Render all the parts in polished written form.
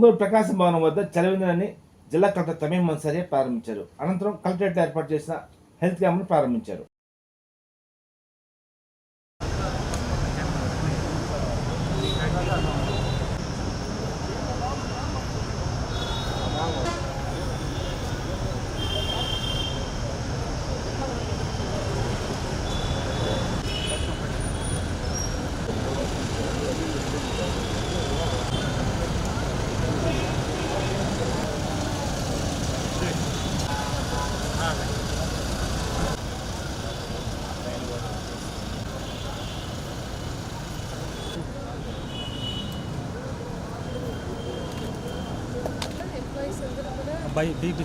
ఒంగోలు ప్రకాశం భవనం వద్ద చలవిందని జిల్లా కలెక్టర్ తమీం అన్సారీ ప్రారంభించారు. అనంతరం కలెక్టరేట్లో ఏర్పాటు చేసిన హెల్త్ క్యాంప్ను ప్రారంభించారు. by big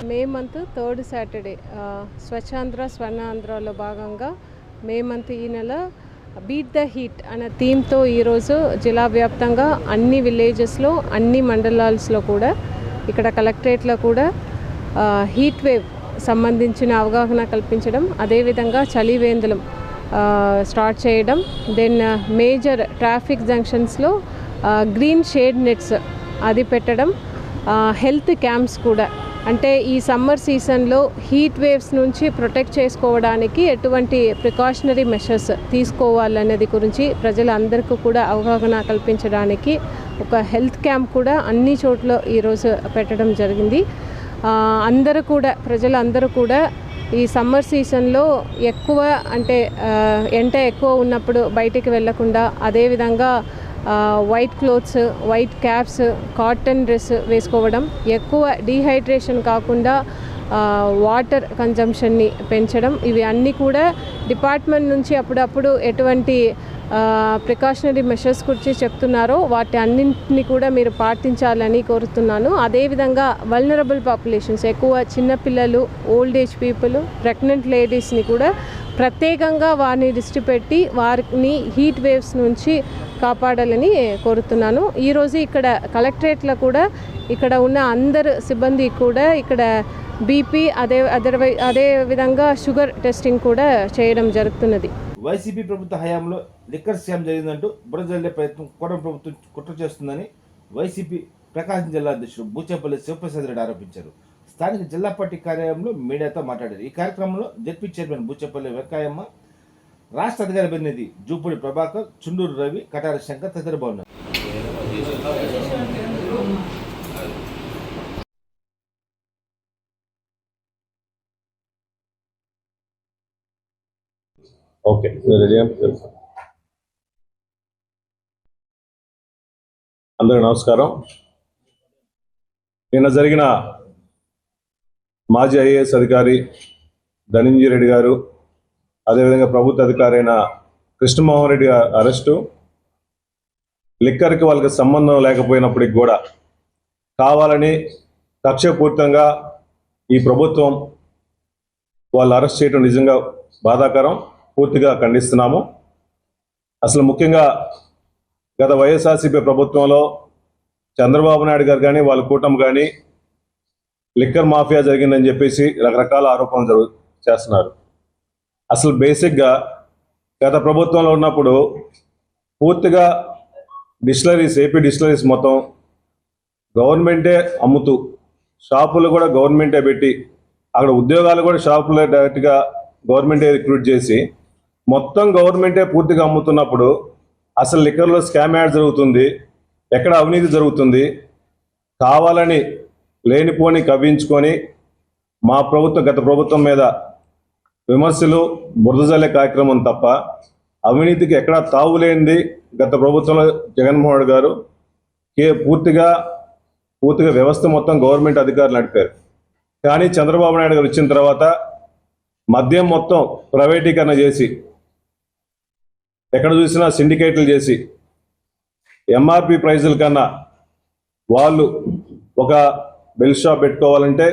May month 3rd Saturday Swachhandhra స్వర్ణాంధ్రలో భాగంగా మే మంత్ ఈ నెల బీట్ ద హీట్ అనే థీమ్తో ఈరోజు జిల్లా వ్యాప్తంగా అన్ని విలేజెస్లో అన్ని మండలాల్స్లో కూడా ఇక్కడ కలెక్టరేట్లో కూడా హీట్ వేవ్ సంబంధించిన అవగాహన కల్పించడం, అదేవిధంగా చలివేంద్రం స్టార్ట్ చేయడం, దెన్ మేజర్ ట్రాఫిక్ జంక్షన్స్లో గ్రీన్ షేడ్ నెట్స్ అది పెట్టడం, హెల్త్ క్యాంప్స్ కూడా, అంటే ఈ సమ్మర్ సీజన్లో హీట్ వేవ్స్ నుంచి ప్రొటెక్ట్ చేసుకోవడానికి ఎటువంటి ప్రికాషనరీ మెషర్స్ తీసుకోవాలనేది గురించి ప్రజలందరికీ కూడా అవగాహన కల్పించడానికి ఒక హెల్త్ క్యాంప్ కూడా అన్ని చోట్ల ఈరోజు పెట్టడం జరిగింది. ప్రజలందరూ కూడా ఈ సమ్మర్ సీజన్లో ఎక్కువ అంటే ఎండ ఎక్కువ ఉన్నప్పుడు బయటికి వెళ్ళకుండా, అదేవిధంగా white clothes, white caps, cotton dress వేసుకోవడం, ఎక్కువ డీహైడ్రేషన్ కాకుండా వాటర్ కన్జంప్షన్ని పెంచడం, ఇవి అన్నీ కూడా డిపార్ట్మెంట్ నుంచి అప్పుడప్పుడు ఎటువంటి ప్రికాషనరీ మెషర్స్ గురించి చెప్తున్నారో వాటి అన్నింటినీ కూడా మీరు పాటించాలని కోరుతున్నాను. అదేవిధంగా వల్నరబుల్ పాపులేషన్స్, ఎక్కువ చిన్నపిల్లలు, ఓల్డ్ ఏజ్ పీపుల్, ప్రెగ్నెంట్ లేడీస్ని కూడా ప్రత్యేకంగా వారిని దృష్టి పెట్టి వారిని హీట్ వేవ్స్ నుంచి కాపాడాలని కోరుతున్నాను. ఈరోజు ఇక్కడ కలెక్టరేట్లో కూడా ఇక్కడ ఉన్న అందరు సిబ్బంది కూడా ఇక్కడ బీపీ అదే విధంగా షుగర్ టెస్టింగ్ కూడా చేయడం జరుగుతున్నది. వైసీపీ ప్రభుత్వ హయాంలో లిక్కర్ స్కామ్ జరిగిందంటూ బురజల్లే ప్రయత్నం కూటమి ప్రభుత్వం కుట్ర చేస్తుందని వైసీపీ ప్రకాశం జిల్లా అధ్యక్షుడు బూచేపల్లి శివప్రసాద్ రెడ్డి ఆరోపించారు. స్థానిక జిల్లా పార్టీ కార్యాలయంలో మీడియాతో మాట్లాడారు. ఈ కార్యక్రమంలో జెడ్పీ చైర్మన్ బూచేపల్లి వెంకయ్యమ్మ, రాష్ట్ర అధికార ప్రతినిధి జూపూడి ప్రభాకర్, చుండూరు రవి, కటార శంకర్ తదితరులు బాగున్నారు. ఓకే, అందరికీ నమస్కారం. నిన్న జరిగిన మాజీ ఐఏఎస్ అధికారి ధనంజయ రెడ్డి గారు, అదేవిధంగా ప్రభుత్వ అధికారి అయిన కృష్ణమోహన్ రెడ్డి అరెస్టు, లిక్కర్కి వాళ్ళకి సంబంధం లేకపోయినప్పటికి కూడా కావాలని కక్షపూరితంగా ఈ ప్రభుత్వం వాళ్ళు అరెస్ట్ చేయడం నిజంగా బాధాకరం, పూర్తిగా ఖండిస్తున్నాము. అసలు ముఖ్యంగా గత వైఎస్ఆర్సీపీ ప్రభుత్వంలో చంద్రబాబు నాయుడు గారు కానీ వాళ్ళ కూటమి కానీ లిక్కర్ మాఫియా జరిగిందని చెప్పేసి రకరకాల ఆరోపణలు చేస్తున్నారు. అసలు బేసిక్గా గత ప్రభుత్వంలో ఉన్నప్పుడు పూర్తిగా డిస్టిలరీస్, ఏపీ డిస్టిలరీస్ మొత్తం గవర్నమెంటే అమ్ముతూ, షాపులు కూడా గవర్నమెంటే పెట్టి, అక్కడ ఉద్యోగాలు కూడా షాపులో డైరెక్ట్గా గవర్నమెంటే రిక్రూట్ చేసి మొత్తం గవర్నమెంటే పూర్తిగా అమ్ముతున్నప్పుడు అసలు లిక్కర్లో స్కామ్ యాడ్ జరుగుతుంది, ఎక్కడ అవినీతి జరుగుతుంది, కావాలని లేనిపోని కవ్వించుకొని మా ప్రభుత్వం గత ప్రభుత్వం మీద విమర్శలు, బురదజల్లే కార్యక్రమం తప్ప అవినీతికి ఎక్కడా తావులేనిది గత ప్రభుత్వంలో జగన్మోహన్ రెడ్డి గారు పూర్తిగా వ్యవస్థ మొత్తం గవర్నమెంట్ అధికారులు నడిపారు. కానీ చంద్రబాబు నాయుడు గారు వచ్చిన తర్వాత మద్యం మొత్తం ప్రైవేటీకరణ చేసి ఎక్కడ చూసినా సిండికేట్లు చేసి ఎంఆర్పి ప్రైజుల కన్నా వాళ్ళు ఒక బెల్ షాప్ పెట్టుకోవాలంటే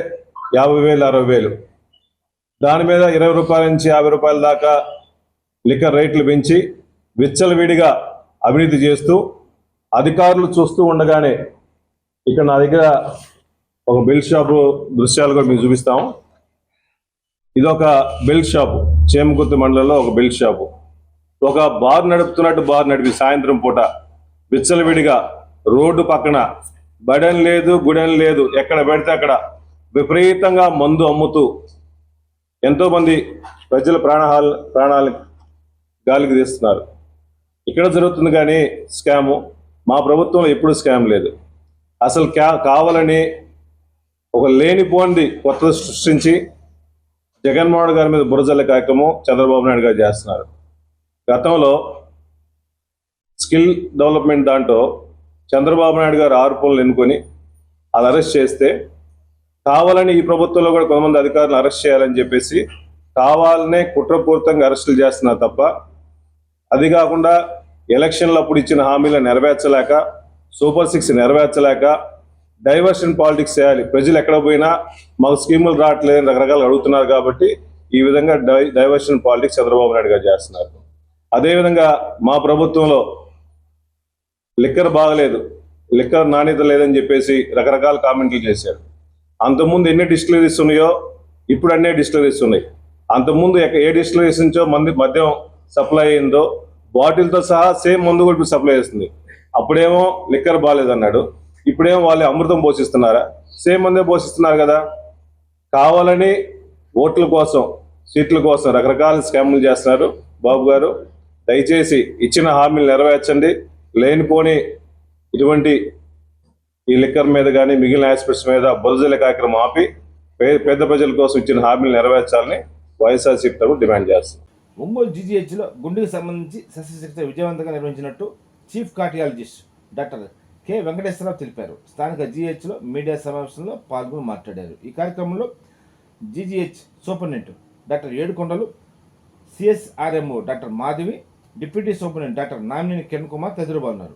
50,000 60,000, దాని మీద 20 రూపాయల నుంచి 50 రూపాయల దాకా లిక్కర్ రేట్లు పెంచి విచ్చలవిడిగా అవినీతి చేస్తూ అధికారులు చూస్తూ ఉండగానే ఇక్కడ నా దగ్గర ఒక బెల్ షాపు దృశ్యాలు కూడా మీకు చూపిస్తాం. ఇదొక బెల్ షాపు, చేమకుర్తి మండలంలో ఒక బెల్ షాపు. ఒక బార్ నడుపుతున్నట్టు బార్ నడిపి సాయంత్రం పూట విచ్చలవిడిగా రోడ్డు పక్కన బడన్ లేదు గుడెన్ లేదు, ఎక్కడ పెడితే అక్కడ విపరీతంగా మందు అమ్ముతూ ఎంతోమంది ప్రజల ప్రాణాలు గాలికి తీస్తున్నారు. ఇక్కడ జరుగుతుంది కానీ స్కాము. మా ప్రభుత్వంలో ఎప్పుడు స్కామ్ లేదు. అసలు కావాలని ఒక లేనిపోనిది కొత్త సృష్టించి జగన్మోహన్ గారి మీద బురజల్లే కార్యక్రమం చంద్రబాబు నాయుడు గారు చేస్తున్నారు. గతంలో స్కిల్ డెవలప్మెంట్ దాంట్లో చంద్రబాబు నాయుడు గారు 6 పనులు ఎన్నుకొని అది అరెస్ట్ చేస్తే కావాలని ఈ ప్రభుత్వంలో కూడా కొంతమంది అధికారులను అరెస్ట్ చేయాలని చెప్పేసి కావాలనే కుట్రపూరితంగా అరెస్టులు చేస్తున్నారు తప్ప, అది కాకుండా ఎలక్షన్లు అప్పుడు ఇచ్చిన హామీలను నెరవేర్చలేక, సూపర్ 6 నెరవేర్చలేక డైవర్షన్ పాలిటిక్స్ చేయాలి. ప్రజలు ఎక్కడ పోయినా మాకు స్కీములు రావట్లేదని రకరకాలు అడుగుతున్నారు కాబట్టి ఈ విధంగా డైవర్షన్ పాలిటిక్స్ చంద్రబాబు నాయుడు గారు చేస్తున్నారు. అదేవిధంగా మా ప్రభుత్వంలో లిక్కర్ బాగలేదు, లిక్కర్ నాణ్యత లేదని చెప్పేసి రకరకాల కామెంట్లు చేశారు. అంతకుముందు ఎన్ని డిస్టిలరీస్ ఉన్నాయో ఇప్పుడు అన్నీ డిస్టిలరీస్ ఉన్నాయి. అంతకుముందు ఏ డిస్టిలరీస్ నుంచో మద్యం సప్లై అయిందో బాటిల్తో సహా సేమ్ మందు కూడా ఇప్పుడు సప్లై చేస్తుంది. అప్పుడేమో లిక్కర్ బాగాలేదన్నాడు, ఇప్పుడేమో వాళ్ళు అమృతం పోషిస్తున్నారా? సేమ్ మందే పోషిస్తున్నారు కదా. కావాలని ఓట్ల కోసం, సీట్ల కోసం రకరకాల స్కాములు చేస్తున్నారు. బాబు గారు దయచేసి ఇచ్చిన హామీలు నెరవేర్చండి. లేనిపోని ఇటువంటి ఈ లిక్కర్ మీద కానీ మిగిలిన ఆస్పెక్ట్స్ మీద బురజల్లే కార్యక్రమం ఆపి పేద ప్రజల కోసం ఇచ్చిన హామీలు నెరవేర్చాలని వైఎస్ఆర్సీపీ తరఫున డిమాండ్ చేస్తుంది. ఒంగోలు జీజీహెచ్లో గుండెకు సంబంధించి శస్త్రచికిత్స విజయవంతంగా నిర్వహించినట్టు chief cardiologist doctor K Venkateswara Rao తెలిపారు. స్థానిక జీహెచ్లో మీడియా సమావేశంలో పాల్గొని మాట్లాడారు. ఈ కార్యక్రమంలో GGH superintendent doctor Yedukondalu, CSRMO doctor Madhavi, deputy superintendent doctor Namineni Kiran Kumar తదితరులు పాల్గొన్నారు.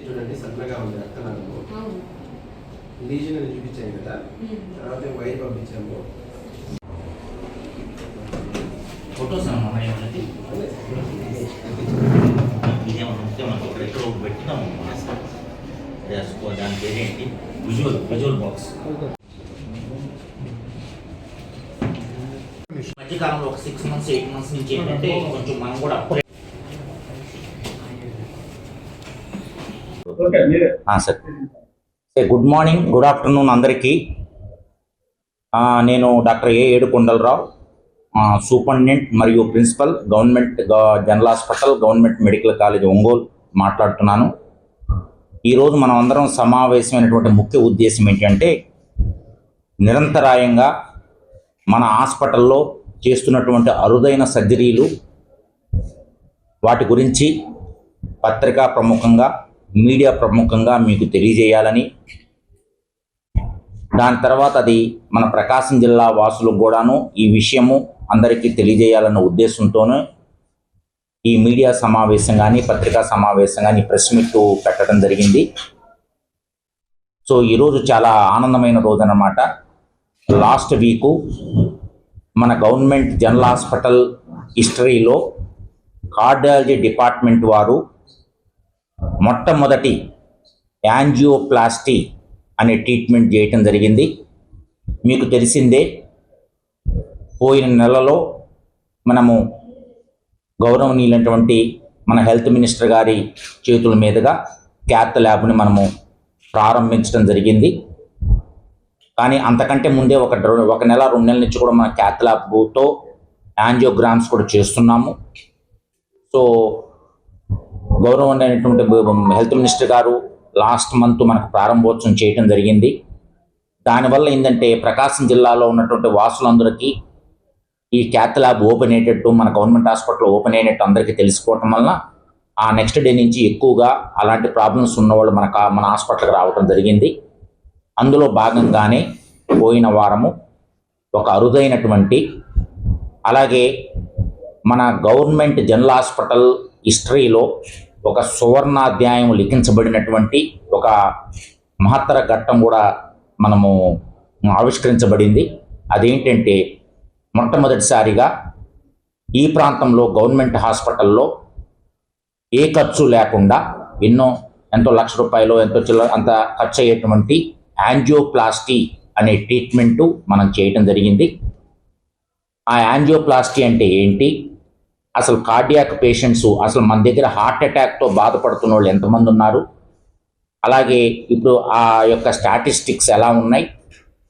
చూడండి, సన్నగా ఉంది రక్తనాళము. లీజన్ అని చూపించాను కదా, తర్వాత వైర్ పంపించాము. ఫొటోస్ ఎక్కడో పెట్టినాము దాని పేరేంటి, విజువల్ బాక్స్. మధ్యకాలంలో ఒక 6 months 8 months నుంచి ఏంటంటే కొంచెం మనం కూడా sir good morning, good afternoon అందరికీ. నేను డాక్టర్ ఏ ఏడుకొండలరావు, సూపరింటెండెంట్ మరియు principal, government general hospital, government medical college Ongole మాట్లాడుతున్నాను. ఈరోజు మనం అందరం సమావేశమైనటువంటి ముఖ్య ఉద్దేశం ఏంటంటే, నిరంతరాయంగా మన హాస్పిటల్లో చేస్తున్నటువంటి అరుదైన సర్జరీలు, వాటి గురించి పత్రికా ప్రముఖంగా, మీడియా ప్రముఖంగా మీకు తెలియజేయాలని, దాని తర్వాత అది మన ప్రకాశం జిల్లా వాసులకు కూడాను ఈ విషయము అందరికీ తెలియజేయాలన్న ఉద్దేశంతోనే ఈ మీడియా సమావేశం కానీ, పత్రికా సమావేశం కానీ, ప్రెస్ మీట్ పెట్టడం జరిగింది. సో ఈరోజు చాలా ఆనందమైన రోజు అన్నమాట. లాస్ట్ వీకు మన గవర్నమెంట్ జనరల్ హాస్పిటల్ హిస్టరీలో కార్డియాలజీ డిపార్ట్మెంట్ వారు మొట్టమొదటి యాంజియోప్లాస్టీ అనే ట్రీట్మెంట్ చేయటం జరిగింది. మీకు తెలిసిందే, పోయిన నెలలో మనము గౌరవనీయులైనటువంటి మన హెల్త్ మినిస్టర్ గారి చేతుల మీదుగా క్యాత్ ల్యాబ్ని మనము ప్రారంభించడం జరిగింది. కానీ అంతకంటే ముందే ఒక నెల 2 నెలల నుంచి కూడా మన క్యాత్ ల్యాబ్తో యాంజియోగ్రామ్స్ కూడా చేస్తున్నాము. సో గౌరవనీయులైనటువంటి హెల్త్ మినిస్టర్ గారు లాస్ట్ మంత్ మనకు ప్రారంభోత్సవం చేయడం జరిగింది. దానివల్ల ఏంటంటే ప్రకాశం జిల్లాలో ఉన్నటువంటి వాసులందరికీ ఈ క్యాత్ ల్యాబ్ ఓపెన్ అయ్యేటట్టు మన గవర్నమెంట్ హాస్పిటల్ ఓపెన్ అయినట్టు అందరికీ తెలిసిపోవటం వలన ఆ నెక్స్ట్ డే నుంచి ఎక్కువగా అలాంటి ప్రాబ్లమ్స్ ఉన్నవాళ్ళు మన హాస్పిటల్కి రావడం జరిగింది. అందులో భాగంగానే పోయిన వారము ఒక అరుదైనటువంటి, అలాగే మన గవర్నమెంట్ జనరల్ హాస్పిటల్ హిస్టరీలో ఒక సువర్ణాధ్యాయం లిఖించబడినటువంటి ఒక మహత్తర ఘట్టం కూడా మనము ఆవిష్కరించబడింది. అదేంటంటే, మొట్టమొదటిసారిగా ఈ ప్రాంతంలో గవర్నమెంట్ హాస్పిటల్లో ఏ ఖర్చు లేకుండా ఎంతో లక్ష రూపాయలు అంత ఖర్చు అయ్యేటువంటి యాంజియోప్లాస్టీ అనే ట్రీట్మెంటు మనం చేయటం జరిగింది. ఆ యాంజియోప్లాస్టీ అంటే ఏంటి, అసలు కార్డియాక్ పేషెంట్స్, అసలు మన దగ్గర హార్ట్ అటాక్తో బాధపడుతున్న వాళ్ళు ఎంతమంది ఉన్నారు, అలాగే ఇప్పుడు ఆ యొక్క స్టాటిస్టిక్స్ ఎలా ఉన్నాయి,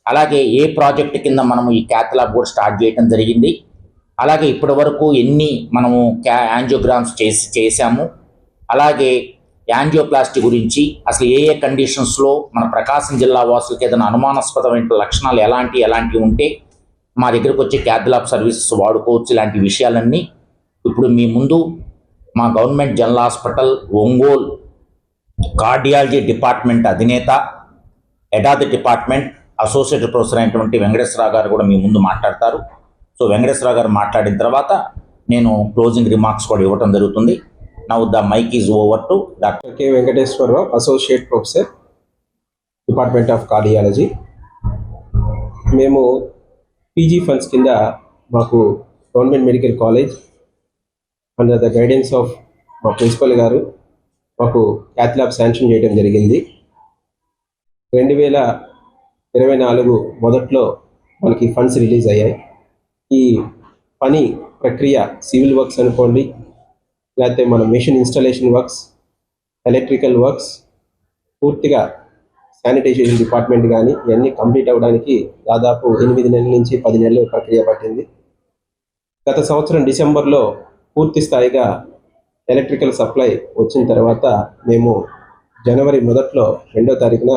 అలాగే ఏ ప్రాజెక్ట్ కింద మనము ఈ క్యాత్ ల్యాబ్ కూడా స్టార్ట్ చేయడం జరిగింది, అలాగే ఇప్పటి వరకు ఎన్ని మనము యాంజియోగ్రామ్స్ చేశాము, అలాగే యాంజియోప్లాస్టీ గురించి అసలు ఏ కండిషన్స్లో మన ప్రకాశం జిల్లా వాసులకి ఏదైనా అనుమానాస్పదమైన లక్షణాలు ఎలాంటివి ఉంటే మా దగ్గరకు వచ్చి క్యాత్ ల్యాబ్ సర్వీసెస్ వాడుకోవచ్చు. ఇలాంటి విషయాలన్నీ ఇప్పుడు మీ ముందు మా government general hospital Ongole cardiology department అధినేత, head of the department associate professor అయినటువంటి వెంకటేశ్వరరావు గారు కూడా మీ ముందు మాట్లాడతారు. సో వెంకటేశ్వరరావు గారు మాట్లాడిన తర్వాత నేను క్లోజింగ్ రిమార్క్స్ కూడా ఇవ్వడం జరుగుతుంది. Now the mic is over to doctor K Venkateswararao, associate professor, department of cardiology. మేము పీజీ ఫండ్స్ కింద మాకు government medical college under the guidance of మా ప్రిన్సిపల్ గారు మాకు క్యాత్ ల్యాబ్ శాంక్షన్ చేయడం జరిగింది. 2024 మొదట్లో మనకి ఫండ్స్ రిలీజ్ అయ్యాయి. ఈ పని ప్రక్రియ సివిల్ వర్క్స్ అనుకోండి, లేకపోతే మన machine installation works, electrical works, పూర్తిగా శానిటైజేషన్ డిపార్ట్మెంట్ కానీ ఇవన్నీ కంప్లీట్ అవ్వడానికి దాదాపు 8 నెలల నుంచి 10 నెలల ప్రక్రియ పట్టింది. గత సంవత్సరం డిసెంబర్లో పూర్తి స్థాయిగా ఎలక్ట్రికల్ సప్లై వచ్చిన తర్వాత మేము జనవరి 2వ తారీఖున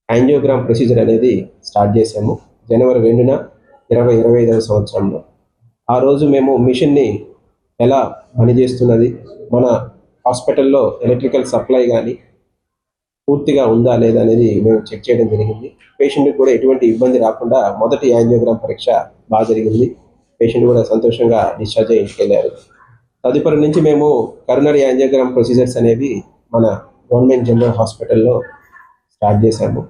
యాంజియోగ్రామ్ ప్రొసీజర్ అనేది స్టార్ట్ చేసాము. జనవరి 2న 2025వ సంవత్సరంలో ఆ రోజు మేము మిషన్ని ఎలా పనిచేస్తున్నది, మన హాస్పిటల్లో ఎలక్ట్రికల్ సప్లై కానీ పూర్తిగా ఉందా లేదా అనేది మేము చెక్ చేయడం జరిగింది. పేషెంట్కి కూడా ఎటువంటి ఇబ్బంది రాకుండా మొదటి యాంజియోగ్రామ్ పరీక్ష బాగా జరిగింది. పేషెంట్ కూడా సంతోషంగా డిశ్చార్జ్ అయ్యి ఇంటికి వెళ్ళారు. తదుపరి నుంచి మేము కరోనరీ యాంజియోగ్రామ్ ప్రొసీజర్స్ అనేవి మన గవర్నమెంట్ జనరల్ హాస్పిటల్లో స్టార్ట్ చేశాము.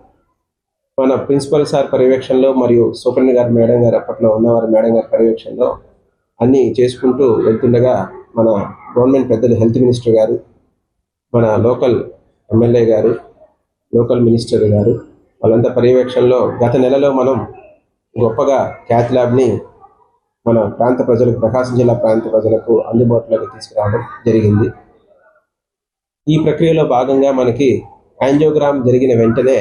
మన ప్రిన్సిపల్ సార్ పర్యవేక్షణలో మరియు సూపరింటెండెంట్ గారు మేడం గారు అప్పట్లో ఉన్నవారు మేడం గారి పర్యవేక్షణలో అన్నీ చేసుకుంటూ వెళ్తుండగా మన గవర్నమెంట్ పెద్దలు హెల్త్ మినిస్టర్ గారు, మన లోకల్ ఎమ్మెల్యే గారు, లోకల్ మినిస్టర్ గారు వాళ్ళంతా పర్యవేక్షణలో గత నెలలో మనం గొప్పగా క్యాత్ ల్యాబ్ని మన ప్రాంత ప్రజలకు, ప్రకాశం జిల్లా ప్రాంత ప్రజలకు అందుబాటులోకి తీసుకురావడం జరిగింది. ఈ ప్రక్రియలో భాగంగా మనకి యాంజియోగ్రామ్ జరిగిన వెంటనే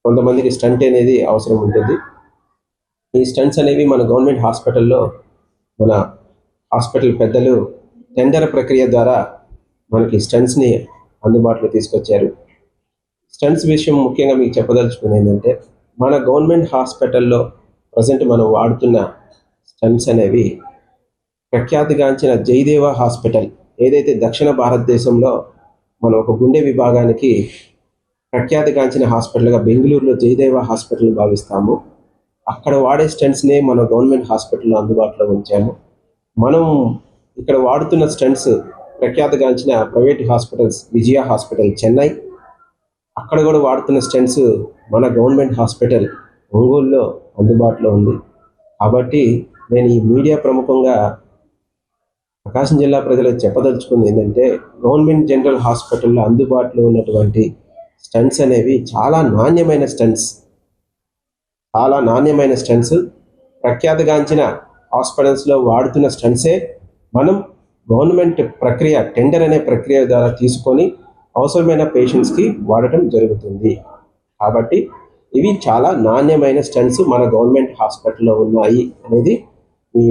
కొంతమందికి స్టంట్ అనేది అవసరం ఉంటుంది. ఈ స్టంట్స్ అనేవి మన గవర్నమెంట్ హాస్పిటల్లో మన హాస్పిటల్ పెద్దలు టెండర్ ప్రక్రియ ద్వారా మనకి స్టంట్స్ని అందుబాటులో తీసుకొచ్చారు. స్టంట్స్ విషయం ముఖ్యంగా మీకు చెప్పదలుచుకున్నది ఏంటంటే, మన గవర్నమెంట్ హాస్పిటల్లో ప్రజెంట్ మనం వాడుతున్న స్టంట్స్ అనేవి ప్రఖ్యాతిగాంచిన జయదేవ హాస్పిటల్, ఏదైతే దక్షిణ భారతదేశంలో మనం ఒక గుండె విభాగానికి ప్రఖ్యాతిగాంచిన హాస్పిటల్గా బెంగళూరులో జయదేవ హాస్పిటల్ భావిస్తాము. అక్కడ వాడే స్టంట్స్నే మన గవర్నమెంట్ హాస్పిటల్లో అందుబాటులో ఉంచాము. మనం ఇక్కడ వాడుతున్న స్టంట్స్ ప్రఖ్యాతిగాంచిన ప్రైవేట్ హాస్పిటల్స్, విజయ హాస్పిటల్ చెన్నై, అక్కడ కూడా వాడుతున్న స్టంట్స్ మన గవర్నమెంట్ హాస్పిటల్ ఒంగోలులో అందుబాటులో ఉంది. కాబట్టి నేను ఈ మీడియా ప్రముఖంగా ప్రకాశం జిల్లా ప్రజలకు చెప్పదలుచుకుంది ఏంటంటే, గవర్నమెంట్ జనరల్ హాస్పిటల్లో అందుబాటులో ఉన్నటువంటి స్టంట్స్ అనేవి చాలా నాణ్యమైన స్టంట్స్, ప్రఖ్యాతిగాంచిన హాస్పిటల్స్లో వాడుతున్న స్టంట్సే మనం గవర్నమెంట్ ప్రక్రియ, టెండర్ అనే ప్రక్రియ ద్వారా తీసుకొని అవసరమైన పేషెంట్స్కి వాడటం జరుగుతుంది. కాబట్టి ఇవి చాలా నాణ్యమైన స్టంట్స్ మన గవర్నమెంట్ హాస్పిటల్లో ఉన్నాయి అనేది ఈ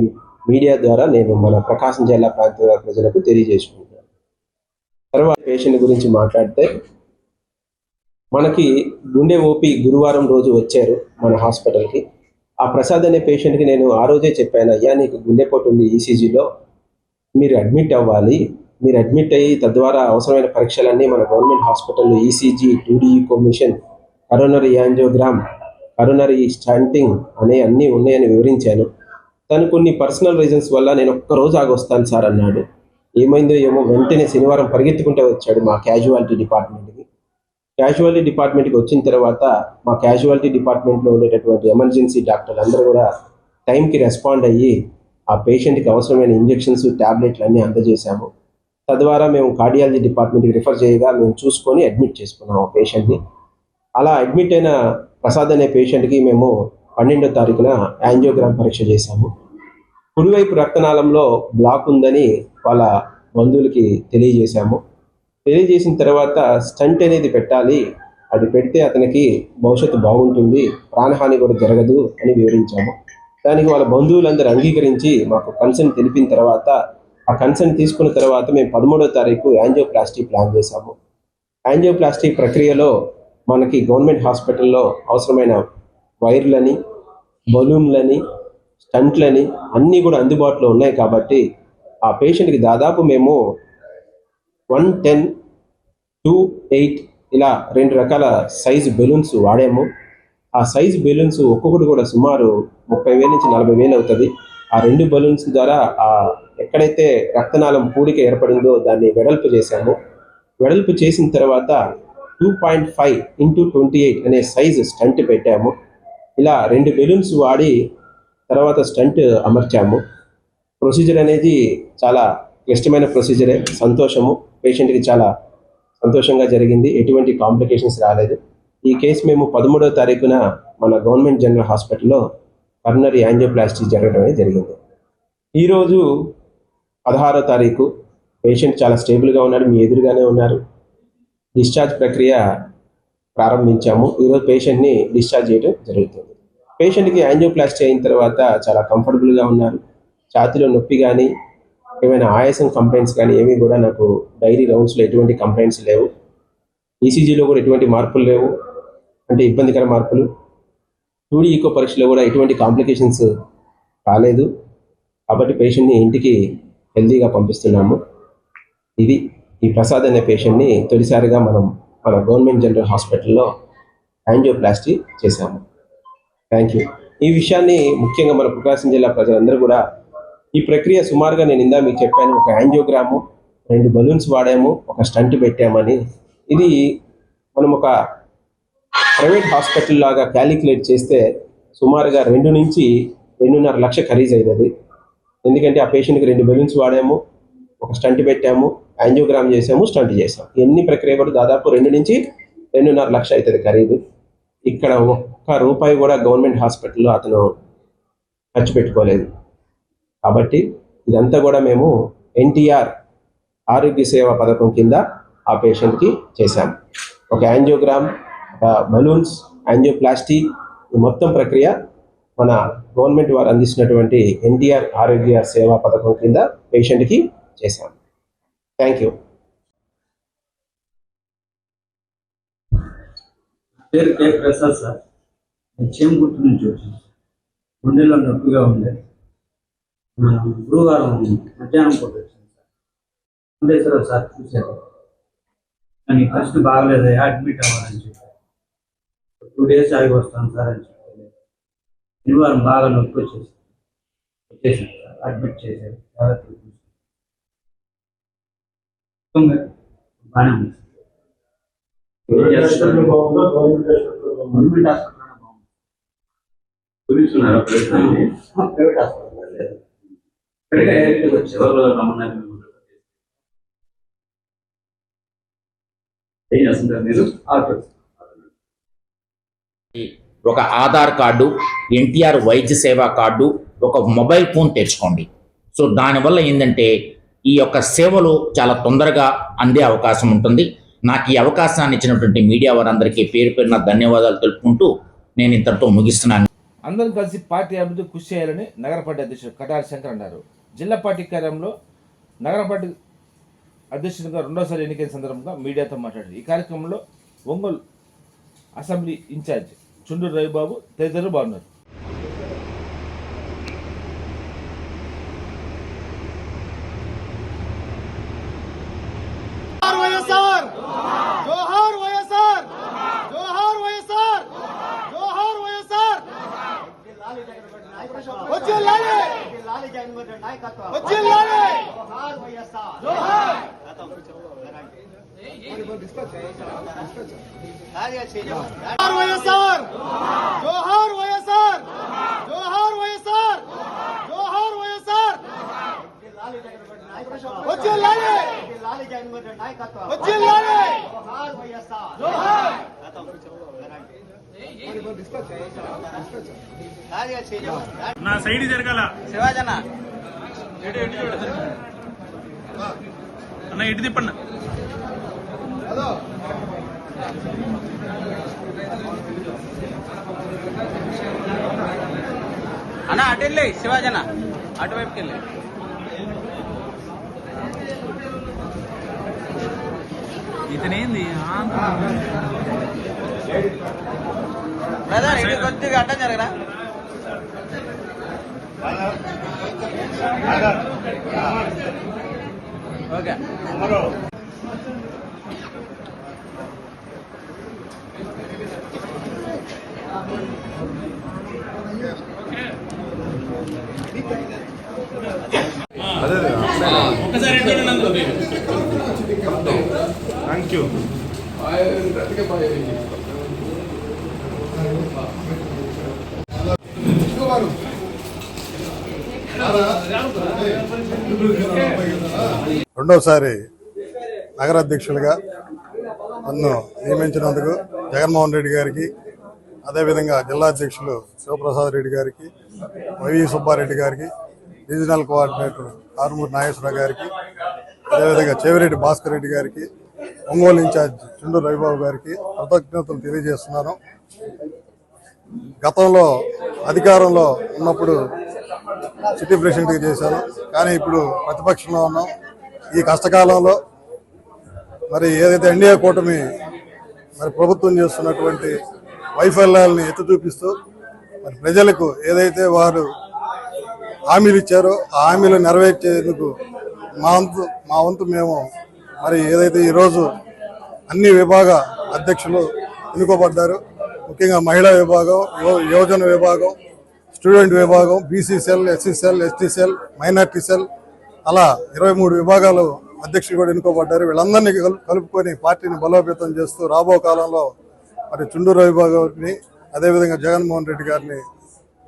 మీడియా ద్వారా నేను మన ప్రకాశం జిల్లా ప్రాంత ప్రజలకు తెలియజేసుకుంటాను. తర్వాత పేషెంట్ గురించి మాట్లాడితే, మనకి గుండె ఓపీ గురువారం రోజు వచ్చారు మన హాస్పిటల్కి. ఆ ప్రసాద్ అనే పేషెంట్కి నేను ఆ రోజే చెప్పాను, అయ్యా నీకు గుండెపోటు ఉంది ఈసీజీలో, మీరు అడ్మిట్ అవ్వాలి. మీరు అడ్మిట్ అయ్యి తద్వారా అవసరమైన పరీక్షలన్నీ మన గవర్నమెంట్ హాస్పిటల్లో ECG, 2D echo machine, coronary angiogram, coronary stenting అనే అన్నీ ఉన్నాయని వివరించాను. తను కొన్ని పర్సనల్ రీజన్స్ వల్ల నేను ఒక్కరోజు ఆగొస్తాను సార్ అన్నాడు. ఏమైందో ఏమో వెంటనే శనివారం పరిగెత్తుకుంటూ వచ్చాడు మా క్యాజువాలిటీ డిపార్ట్మెంట్కి. క్యాజువాలిటీ డిపార్ట్మెంట్కి వచ్చిన తర్వాత మా క్యాజువాలిటీ డిపార్ట్మెంట్లో ఉండేటటువంటి ఎమర్జెన్సీ డాక్టర్లు అందరూ కూడా టైంకి రెస్పాండ్ అయ్యి ఆ పేషెంట్కి అవసరమైన ఇంజెక్షన్స్, ట్యాబ్లెట్లు అన్నీ అందజేశాము. తద్వారా మేము కార్డియాలజీ డిపార్ట్మెంట్కి రిఫర్ చేయగా మేము చూసుకొని అడ్మిట్ చేసుకున్నాము ఆ పేషెంట్ని. అలా అడ్మిట్ అయిన ప్రసాద్ అనే పేషెంట్కి మేము 12వ తారీఖున యాంజియోగ్రామ్ పరీక్ష చేశాము. కుడివైపు రక్తనాళంలో బ్లాక్ ఉందని వాళ్ళ బంధువులకి తెలియజేశాము. తెలియజేసిన తర్వాత స్టంట్ అనేది పెట్టాలి, అది పెడితే అతనికి భవిష్యత్తు బాగుంటుంది, ప్రాణహాని కూడా జరగదు అని వివరించాము. దానికి వాళ్ళ బంధువులందరూ అంగీకరించి మాకు కన్సర్న్ తెలిపిన తర్వాత, ఆ కన్సర్న్ తీసుకున్న తర్వాత మేము 13వ తారీఖు యాంజియోప్లాస్టీ ప్లాన్ చేశాము. యాంజియోప్లాస్టీ ప్రక్రియలో మనకి గవర్నమెంట్ హాస్పిటల్లో అవసరమైన వైర్లని, బలూన్లని, స్టంట్లని అన్నీ కూడా అందుబాటులో ఉన్నాయి కాబట్టి ఆ పేషెంట్కి దాదాపు మేము 110, 2, 8 ఇలా 2 రకాల సైజు బెలూన్స్ వాడాము. ఆ సైజు బెలూన్స్ ఒక్కొక్కటి కూడా సుమారు 30,000 నుంచి 40,000 అవుతుంది. ఆ 2 బెలూన్స్ ద్వారా ఎక్కడైతే రక్తనాళం పూడిక ఏర్పడిందో దాన్ని వెడల్పు చేశాము. వెడల్పు చేసిన తర్వాత 2.5 x 28 అనే సైజు స్టంట్ పెట్టాము. ఇలా 2 బెలూన్స్ వాడి తర్వాత స్టంట్ అమర్చాము. ప్రొసీజర్ అనేది చాలా క్లిష్టమైన ప్రొసీజరే. సంతోషము, పేషెంట్కి చాలా సంతోషంగా జరిగింది, ఎటువంటి కాంప్లికేషన్స్ రాలేదు. ఈ కేసు మేము 13వ తారీఖున మన గవర్నమెంట్ జనరల్ హాస్పిటల్లో కరోనరీ యాంజియోప్లాస్టీ జరగడం అనేది జరిగింది. ఈరోజు 16వ తారీఖు పేషెంట్ చాలా స్టేబుల్గా ఉన్నాడు, మీ ఎదురుగానే ఉన్నారు. డిశ్చార్జ్ ప్రక్రియ ప్రారంభించాము. ఈరోజు పేషెంట్ని డిశ్చార్జ్ చేయడం జరుగుతుంది. పేషెంట్కి యాంజియోప్లాస్టీ అయిన తర్వాత చాలా కంఫర్టబుల్గా ఉన్నారు. ఛాతీలో నొప్పి కానీ ఏమైనా ఆయాసం కంప్లైంట్స్ కానీ ఏమీ కూడా నాకు డైలీ రౌండ్స్లో ఎటువంటి కంప్లైంట్స్ లేవు. ఈసీజీలో కూడా ఎటువంటి మార్పులు లేవు, అంటే ఇబ్బందికర మార్పులు. 2D ఈకో పరీక్షలో కూడా ఎటువంటి కాంప్లికేషన్స్ రాలేదు. కాబట్టి పేషెంట్ని ఇంటికి హెల్తీగా పంపిస్తున్నాము. ఇది ఈ ప్రసాద్ అనే పేషెంట్ని తొలిసారిగా మనం మన గవర్నమెంట్ జనరల్ హాస్పిటల్లో యాంజియోప్లాస్టీ చేశాము. Thank you. ఈ విషయాన్ని ముఖ్యంగా మన ప్రకాశం జిల్లా ప్రజలందరూ కూడా, ఈ ప్రక్రియ సుమారుగా నేను ఇందా మీకు చెప్పాను, ఒక యాంజియోగ్రాము, 2 బలూన్స్ వాడాము, ఒక స్టంట్ పెట్టామని. ఇది మనం ఒక ప్రైవేట్ హాస్పిటల్ లాగా క్యాలిక్యులేట్ చేస్తే సుమారుగా 2 నుంచి 2.5 లక్ష ఖరీదు అవుతుంది. ఎందుకంటే ఆ పేషెంట్కి 2 బెలూన్స్ వాడాము, ఒక స్టంట్ పెట్టాము, యాంజియోగ్రామ్ చేసాము, స్టంట్ చేసాము. ఎన్ని ప్రక్రియ కూడా దాదాపు 2 నుంచి 2.5 లక్ష అవుతుంది ఖరీదు. ఇక్కడ ఒక్క రూపాయి కూడా గవర్నమెంట్ హాస్పిటల్లో అతను ఖర్చు పెట్టుకోలేదు. కాబట్టి ఇదంతా కూడా మేము ఎన్టీఆర్ ఆరోగ్య సేవా పథకం కింద ఆ పేషెంట్కి చేశాము. ఒక యాంజియోగ్రామ్, బలూన్స్, యాంజియోప్లాస్టీ, ఈ మొత్తం ప్రక్రియ మన గవర్నమెంట్ వారు అందిస్తున్నటువంటి ఎన్టీఆర్ ఆరోగ్య సేవా పథకం కింద పేషెంట్కి చేశాము. Thank you. పేరు కే ప్రసాద్ సార్. నేను చేమగుర్తు నుంచి వచ్చాను. గుండెల్లో నొప్పిగా ఉండేది. గురువారం మధ్యాహ్నం పూట వచ్చాను సార్. ఉండేశ్వర సార్ చూశారు, కానీ పరిస్థితి బాగలేదు, అడ్మిట్ అవ్వాలని చెప్పారు. 2 days ఆగి వస్తాను సార్ అని చెప్పారు. శనివారం బాగా నొప్పి వచ్చేసాను సార్, అడ్మిట్ చేశారు. జాగ్రత్తగా బాగానే ఉంది. గవర్నమెంట్ హాస్పిటల్ బాగుంది, ప్రైవేట్ హాస్పిటల్ లేదు. ఒక ఆధార్ కార్డు, ఎన్టీఆర్ వైద్య సేవా కార్డు, ఒక మొబైల్ ఫోన్ తెచ్చుకోండి. సో దానివల్ల ఏంటంటే ఈ యొక్క సేవలు చాలా తొందరగా అందే అవకాశం ఉంటుంది. నాకు ఈ అవకాశాన్ని ఇచ్చినటువంటి మీడియా వారందరికీ పేరు పేరున ధన్యవాదాలు తెలుపుకుంటూ నేను ఇంతటితో ముగిస్తున్నాను. అందరం కలిసి పార్టీ అభివృద్ధి కృషి చేయాలని నగర పార్టీ అధ్యక్షుడు కటారి శంకర్ అన్నారు. జిల్లా పార్టీ కార్యాలయంలో నగర పార్టీ అధ్యక్షుడిగా 2వసారి ఎన్నికైన సందర్భంగా మీడియాతో మాట్లాడారు. ఈ కార్యక్రమంలో ఒంగోలు అసెంబ్లీ ఇన్ఛార్జ్ చుండూరు రవిబాబు తదితరులు బాగున్నారు. నా సైడ్ జరగాల శివాజన్న ఇటు చూడు అన్న ఇటు తిప్పన్న అన్న అటు వెళ్ళి శివాజన్న అటువైపుకి వెళ్ళి ఇతనేంది బ్రదర్ ఇది కొద్దిగా అడ్డం జరగరా ఓకే ఒకసారి థ్యాంక్ యూ రెండోసారి నగరాధ్యక్షులుగా నన్ను నియమించినందుకు జగన్మోహన్ రెడ్డి గారికి, అదేవిధంగా జిల్లా అధ్యక్షులు శివప్రసాద్ రెడ్డి గారికి, వైవి సుబ్బారెడ్డి గారికి, రీజనల్ కోఆర్డినేటర్ ఆరుమూరి నాగేశ్వరరావు గారికి, అదేవిధంగా చెవిరెడ్డి భాస్కర్ రెడ్డి గారికి, ఒంగోలు ఇన్ఛార్జ్ చుండూరు రవిబాబు గారికి కృతజ్ఞతలు తెలియజేస్తున్నాను. గతంలో అధికారంలో ఉన్నప్పుడు సిటీ ప్రెసిడెంట్గా చేశాను, కానీ ఇప్పుడు ప్రతిపక్షంలో ఉన్నాం. ఈ కష్టకాలంలో మరి ఏదైతే ఎన్డీఏ కూటమి మరి ప్రభుత్వం చేస్తున్నటువంటి వైఫల్యాలని ఎత్తి చూపిస్తూ మరి ప్రజలకు ఏదైతే వారు హామీలు ఇచ్చారో ఆ హామీలు నెరవేర్చేందుకు మా వంతు మేము మరి ఏదైతే ఈరోజు అన్ని విభాగ అధ్యక్షులు ఎన్నుకోబడ్డారు. ముఖ్యంగా మహిళా విభాగం, యువజన విభాగం, స్టూడెంట్ విభాగం, BC cell, SC cell, ST cell, minority cell, అలా 23 విభాగాలు అధ్యక్షులు కూడా ఎన్నుకోబడ్డారు. వీళ్ళందరినీ కలుపుకొని పార్టీని బలోపేతం చేస్తూ రాబో కాలంలో మరి చుండూరు విభాగాన్ని, అదేవిధంగా జగన్మోహన్ రెడ్డి గారిని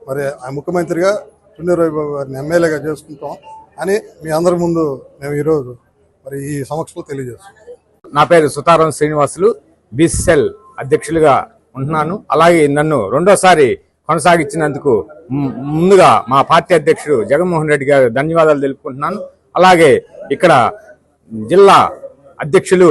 మరి ముఖ్యమంత్రిగా, చుండూరు విభాగం గారిని ఎమ్మెల్యేగా చేసుకుంటాం అని మీ అందరి ముందు మేము ఈరోజు మరి ఈ సమక్షంలో తెలియజేస్తాం. నా పేరు సుతారం శ్రీనివాసులు, బీసీసెల్ అధ్యక్షులుగా ఉంటున్నాను. అలాగే నన్ను రెండోసారి కొనసాగించినందుకు ముందుగా మా పార్టీ అధ్యక్షుడు జగన్మోహన్ రెడ్డి గారు ధన్యవాదాలు తెలుపుకుంటున్నాను. అలాగే ఇక్కడ జిల్లా అధ్యక్షులు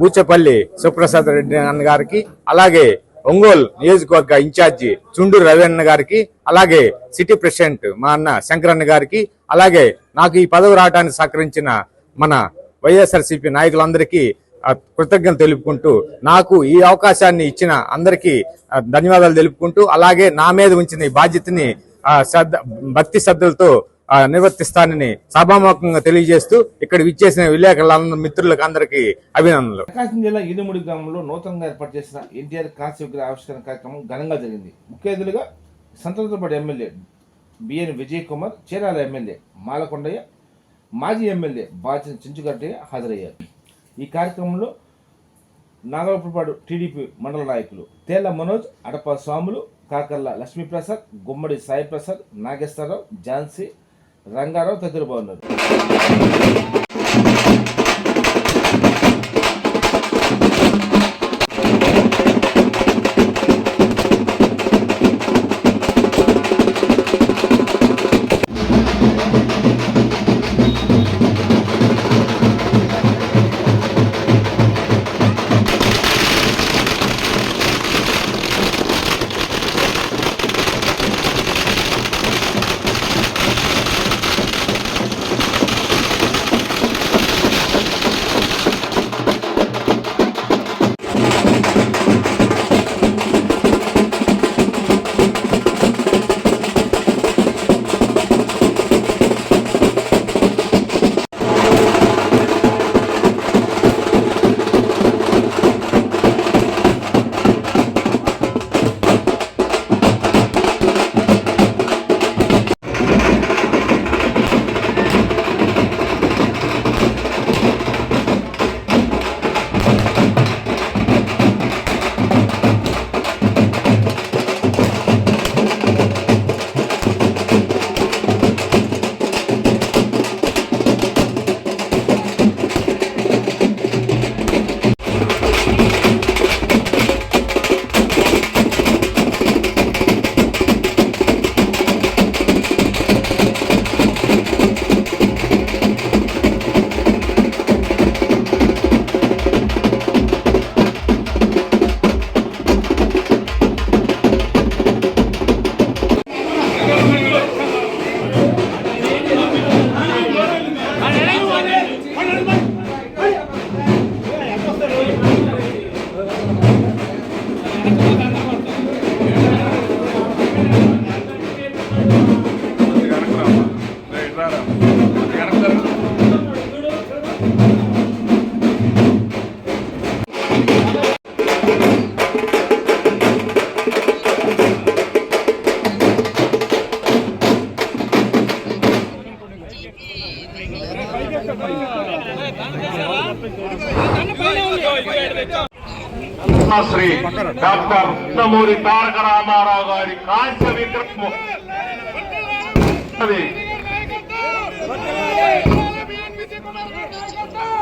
బూచపల్లి శివప్రసాద్ రెడ్డి అన్న గారికి, అలాగే ఒంగోలు నియోజకవర్గ ఇన్ఛార్జి చుండూరు రవీణ గారికి, అలాగే సిటీ ప్రెసిడెంట్ మా అన్న శంకరన్న గారికి, అలాగే నాకు ఈ పదవి రావడానికి సహకరించిన మన వైఎస్ఆర్సీపీ నాయకులందరికీ కృతజ్ఞతలు తెలుపుకుంటూ, నాకు ఈ అవకాశాన్ని ఇచ్చిన అందరికీ ధన్యవాదాలు తెలుపుకుంటూ, అలాగే నా మీద ఉంచిన ఈ బాధ్యతని భక్తి శ్రద్ధలతో నిర్వర్తిస్తానని సభాముఖంగా తెలియజేస్తూ ఇక్కడ విచ్చేసిన విలేకరుల మిత్రులకు అందరికీ అభినందనలు. ప్రకాశం జిల్లా ఈదుమూడి గ్రామంలో నూతనంగా ఏర్పాటు చేసిన ఎన్టీఆర్ కాంస్య విగ్రహ ఆవిష్కరణ కార్యక్రమం ఘనంగా జరిగింది. ముఖ్య అతిథులుగా సంతోషపడి MLA BN Vijay Kumar, Chirala MLA Malakondaiah, మాజీ ఎమ్మెల్యే బాచిన చించుగడ్డయ్య హాజరయ్యారు. ఈ కార్యక్రమంలో నాగలపురపాడు టీడీపీ మండల నాయకులు తేళ్ల మనోజ్, అడప స్వాములు, కాకర్ల లక్ష్మీప్రసాద్, గుమ్మడి సాయిప్రసాద్, నాగేశ్వరరావు, ఝాన్సీ, రంగారావు తదితరులు బాగున్నారు. శ్రీ డాక్టర్ నందమూరి తారక రామారావు గారి కాంస్య విగ్రహం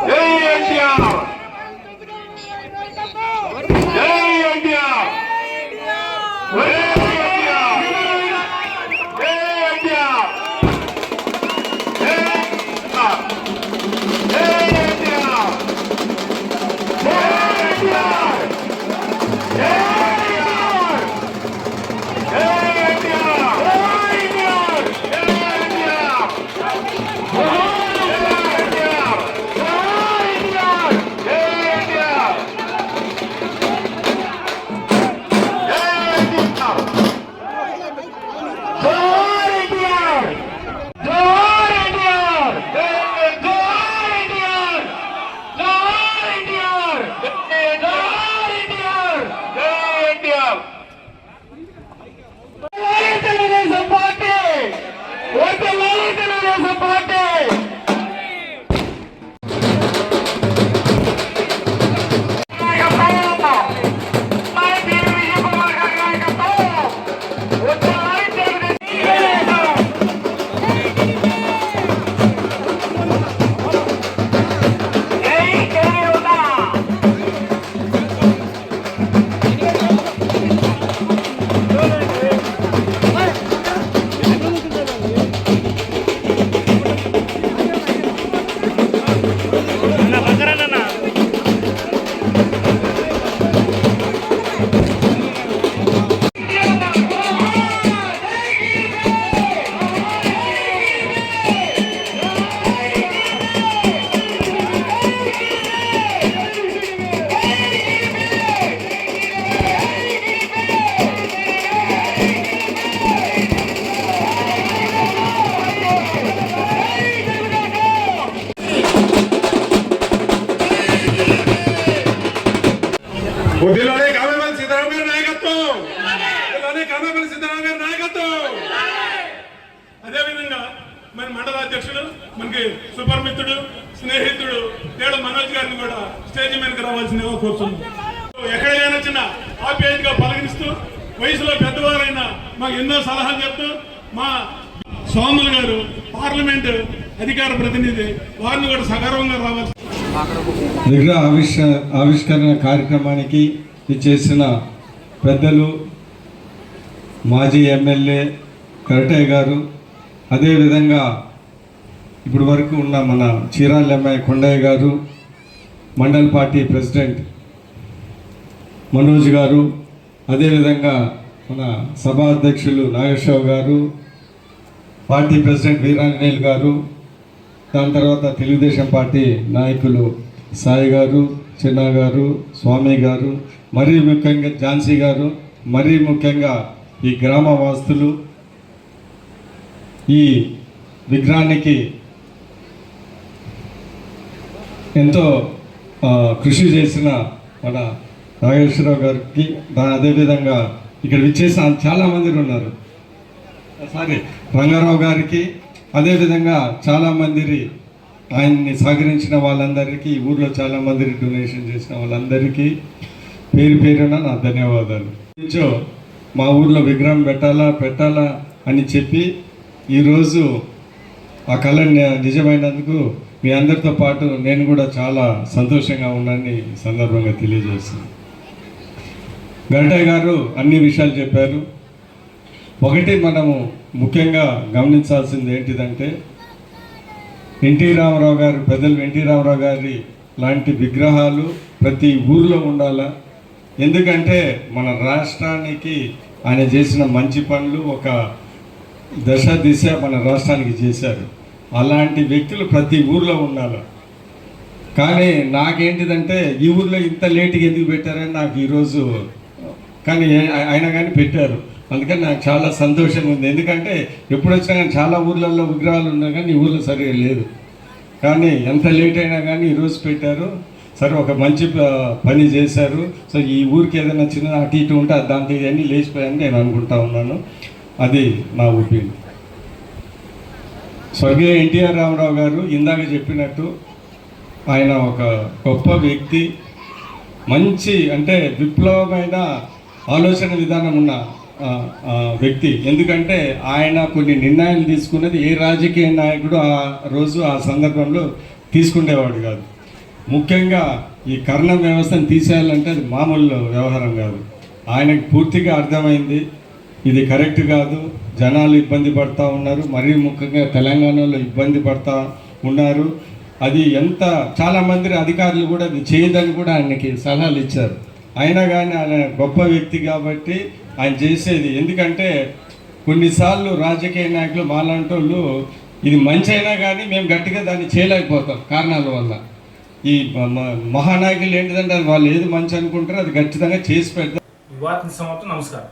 జై ఎన్టీఆర్, జై ఎన్టీఆర్, జై ఎన్టీఆర్, జై ఎన్టీఆర్, జై ఎన్టీఆర్, జై ఎన్టీఆర్, జై ఎన్టీఆర్, జై ఎన్టీఆర్, జై ఎన్టీఆర్, జై ఎన్టీఆర్, బుద్ధిలోనే కామేపల్లి సీతారాం గారి నాయకత్వం, బుద్ధిలోనే కామేపల్లి సీతారాం గారి నాయకత్వం. అదేవిధంగా మన మండల అధ్యక్షుడు, మనకి సుపరిమిత్రుడు, స్నేహితుడు తేడ మనోజ్ గారిని కూడా స్టేజ్ మీదకి రావాల్సిందిగా కోరుతున్నాం. ఎక్కడైనా చిన్న ఆప్యాయంగా పలకరిస్తూ వయసులో పెద్దవారైనా మాకు ఎన్నో సలహాలు చెప్తూ, మా సోములు గారు పార్లమెంట్ అధికార ప్రతినిధి, వారిని కూడా సగర్వంగా రావాల్సి. విగ్రహ ఆవిష్కరణ కార్యక్రమానికి చేసిన పెద్దలు, మాజీ ఎమ్మెల్యే కరటయ్య గారు, అదేవిధంగా ఇప్పుడు వరకు ఉన్న మన చీరాల ఎమ్మెల్యే కొండయ్య గారు, మండల పార్టీ ప్రెసిడెంట్ మనోజ్ గారు, అదేవిధంగా మన సభా అధ్యక్షులు నాగేశ్వరరావు గారు, పార్టీ ప్రెసిడెంట్ వీరాంజనేయులు గారు, దాని తర్వాత తెలుగుదేశం పార్టీ నాయకులు సాయి గారు, చిన్న గారు, స్వామి గారు, మరీ ముఖ్యంగా ఝాన్సీ గారు, మరీ ముఖ్యంగా ఈ గ్రామ వాస్తులు, ఈ విగ్రహానికి ఎంతో కృషి చేసిన మన నాగేశ్వరరావు గారికి, అదేవిధంగా ఇక్కడ విచ్చేసిన చాలామంది ఉన్నారు, రంగారావు గారికి, అదేవిధంగా చాలామంది ఆయన్ని సహకరించిన వాళ్ళందరికీ, ఊర్లో చాలామంది డొనేషన్ చేసిన వాళ్ళందరికీ పేరు పేరున నా ధన్యవాదాలు. మా ఊర్లో విగ్రహం పెట్టాలా అని చెప్పి ఈరోజు ఆ కళ నిజమైనందుకు మీ అందరితో పాటు నేను కూడా చాలా సంతోషంగా ఉన్నానని సందర్భంగా తెలియజేస్తున్నాను. గంటయ్య గారు అన్ని విషయాలు చెప్పారు. ఒకటి మనము ముఖ్యంగా గమనించాల్సింది ఏంటిదంటే, ఎన్టీ రామారావు గారు, పెద్దలు ఎన్టీ రామారావు గారి లాంటి విగ్రహాలు ప్రతి ఊర్లో ఉండాలా. ఎందుకంటే మన రాష్ట్రానికి ఆయన చేసిన మంచి పనులు ఒక దిశ మన రాష్ట్రానికి చేశారు. అలాంటి వ్యక్తులు ప్రతి ఊర్లో ఉండాలి. కానీ నాకేంటిదంటే ఈ ఊర్లో ఇంత లేట్గా ఎందుకు పెట్టారని నాకు ఈరోజు, కానీ అయినా కానీ పెట్టారు. అందుకని నాకు చాలా సంతోషంగా ఉంది. ఎందుకంటే ఎప్పుడు వచ్చినా కానీ చాలా ఊర్లలో విగ్రహాలు ఉన్నా కానీ ఈ ఊర్లో సరిగా లేదు. కానీ ఎంత లేట్ అయినా కానీ ఈరోజు పెట్టారు. సరే, ఒక మంచి పని చేశారు. సో ఈ ఊరికి ఏదైనా చిన్న అటు ఇటు ఉంటే దాంట్లో ఇవన్నీ లేచిపోయాయని నేను అనుకుంటా ఉన్నాను. అది నా ఒపీనియన్. స్వర్గీయ ఎన్టీఆర్ రామారావు గారు ఇందాక చెప్పినట్టు ఆయన ఒక గొప్ప వ్యక్తి, మంచి అంటే విప్లవమైన ఆలోచన విధానం ఉన్న వ్యక్తి. ఎందుకంటే ఆయన కొన్ని నిర్ణయాలు తీసుకున్నది ఏ రాజకీయ నాయకుడు ఆ రోజు ఆ సందర్భంలో తీసుకునేవాడు కాదు. ముఖ్యంగా ఈ కర్ణం వ్యవస్థను తీసేయాలంటే అది మామూలు వ్యవహారం కాదు. ఆయనకు పూర్తిగా అర్థమైంది ఇది కరెక్ట్ కాదు, జనాలు ఇబ్బంది పడుతూ ఉన్నారు, మరీ ముఖ్యంగా తెలంగాణలో ఇబ్బంది పడుతూ ఉన్నారు. అది చాలామంది అధికారులు కూడా అది చేయదని కూడా ఆయనకి సలహాలు ఇచ్చారు. అయినా కానీ ఆయన గొప్ప వ్యక్తి కాబట్టి ఆయన చేసేది. ఎందుకంటే కొన్నిసార్లు రాజకీయ నాయకులు మాలాంటి వాళ్ళు ఇది మంచి అయినా కానీ మేము గట్టిగా దాన్ని చేయలేకపోతాం కారణాల వల్ల. ఈ మహానాయకులు ఏంటిదంటే వాళ్ళు ఏది మంచి అనుకుంటారో అది ఖచ్చితంగా చేసి పెడతారు. యువతని సమర్థం నమస్కారం.